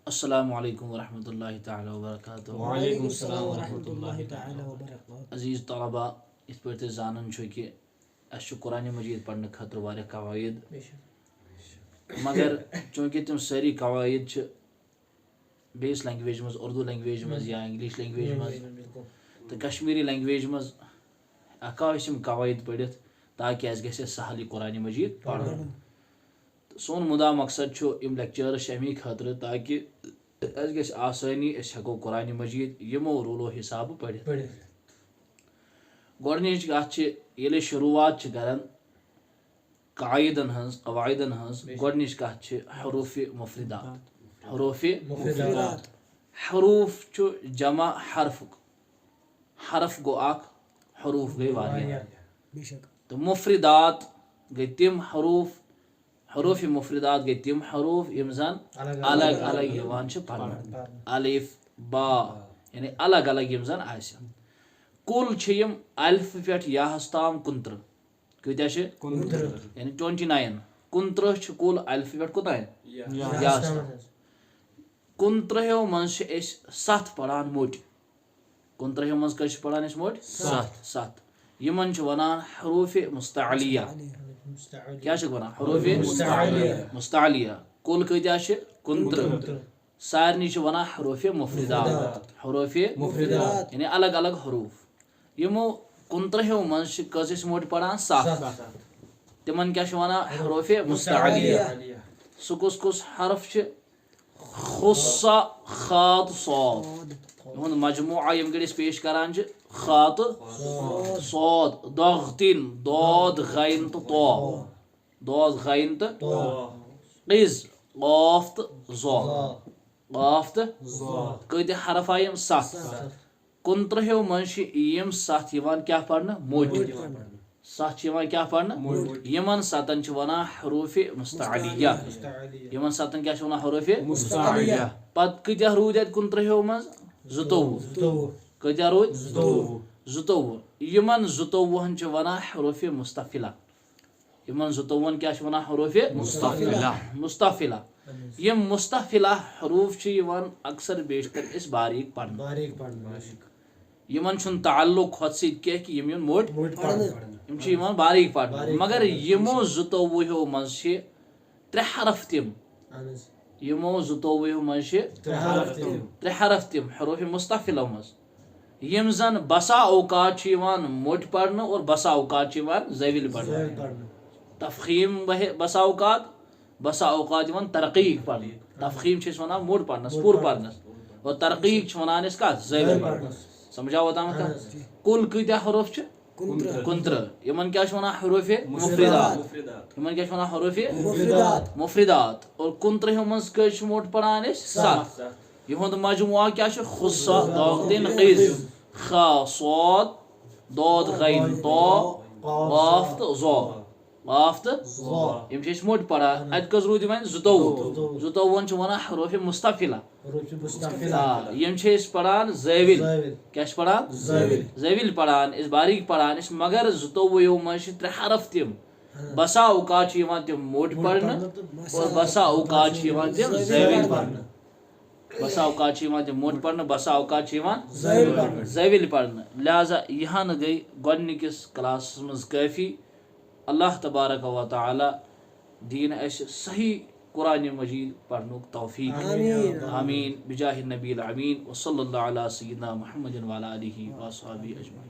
अस्सलामु अलैकुम वरहमतुल्लाहि तआला वबरकातुहू। वालेकुम अस्सलाम वरहमतुल्लाहि तआला वबरकातुहू। अजीज तलबा इस पे जानन कि अस कुरान मजीद पढ़ने खतर वारिया कवायद, मगर चूँकि तुम सारी कवायद बेस लैंग्वेज मज उर्दू लैंग्वेज मज या इंग्लिश लैंग्वेज मज तो कश्मीरी लैंग्वेज मज अकाशम कवायद पढ़ित ताकि अस गए सहल कुरान मजीद पढ़। सोन मुदा मकसद इम लेक्चरस अमी खतर ताकि अस गए आसानी अस हेको कुरान मजीद यमो रूलो हिसाब पढ़ित। गोडनिच कथ ये शुरुआत करान कायदन हज कवायदन हज गोडनिच कथ हरूफ मुफरिदात। हरूफ मुफरिदात हरूफ छु जमा हर्फ, हर्फ गो अख, हरूफ गई वारिया। तो मुफरिदात गई तिम हरूफ, हरूफ मुफरिदात गई तिम हरूफ यम जन अलग अलग यवान छ पढ़ना। अलिफ बा यानी अलग अलग यम जन आसन। कुल छ यम अल्फ पेट याहस ताम 69 कत्या छ 69 यानी 29 69 छ कुल अल्फ पेट कोताय याहस। 69 मज छ एस 7 पढ़ान मोट। 69 मज कश पढ़ान एस मोट 7 यमन छ वनान हरूफ मुस्तअलिया। क्या छ वनान हरूफ मुस्तअलिया। कुल कत्या छ 69 सारनी छ वनान हरूफ मुफरिदात। हरूफ मुफरिदात यानी अलग अलग हरूफ। यमो 69 मज कस मोट पढ़ान 7 तिमन क्या वनान हरूफ मुस्तअलिया। सु कुस कुस हरफ छ खुस्सा खात सौद यहुंद मजमुआ यम गड़िस पेश करान छ खात सौद दगतिन दौद गैन तो दौद गैन तो इज गाफ तो ज़ो गाफ तो कत हरफ आयम 7 69 मज यम 7 यवान क्या पढ़ना मोट 7 यवान क्या पढ़ना यमन 7 छ वनान हरूफ मुस्तअलिया। यमन 7 क्या छ वनान हरूफ मुस्तअलिया। पत कत्या रूद 69 मज 29 कत्या रूद 29 यमन 29 छ वनान हरूफ मुस्तफिला। यमन 29 क्या छ वनान हरूफ मुस्तफिला। मुस्तफिला यम मुस्तफिला हरूफ छ यवान अक्सर बेशतर इस बारीक पढ़ना। यमन छुन ताल्लुक खुद से कि यम यन मोट यम छ यवान बारीक पढ़ना। मगर यमो 29 मज छ 3 हरफ तिम। यमो 29 मज छ 3 हरफ तिम हरूफ मुस्तफिला मज यम जन बसा औकात छ यवान मोट पढ़ना और बसा औकात छ यवान ज़वील पढ़ना। तफखीम बसा औकात यवान तरकीक पढ़ना। तफखीम छ वनान मोट पढ़ना पूर पढ़ना और तरकीक छ वनान इसका ज़वील पढ़ना। समझा होता मतलब कुल कत्या हरूफ छ 69 यमन क्या छ वनान हरूफ मुफरिदात। यमन क्या छ वनान हरूफ मुफरिदात और 69 मज कश मोट पढ़ान इस 7 यहुंद मजमुआ क्या छ खुस्सा दागतिन क़िज खा सौद दौद गैन तो गाफ तो ज़ो गाफ तो यम छ मोट पढ़ा अत कस रूद वन 29 छ वनान हरूफ मुस्तफिला। यम छ पढ़ान ज़वील। क्या छ पढ़ान ज़वील पढ़ान इस बारीक पढ़ान इस मगर 29 मज 3 हरफ तिम। बसा औकात छ यवान तिम मोट पढ़ना और बसा औकात छ यवान तिम ज़वील पढ़ना। बसा औकात छ यवान तिम मोट पढ़ना बसा औकात छ यवान ज़वील पढ़ना। लिहाजा यहां गई गोडनिकिस क्लास मज काफी। अल्लाह तबारक व तआला दीन अस सही कुरान मजीद पढ़नुक तौफीक आमीन बिजाहि नबील अमीन व सल्लल्लाहु अला सय्यिदना मुहम्मदिन व अला आलिहि व अस्हाबिहि अजमईन।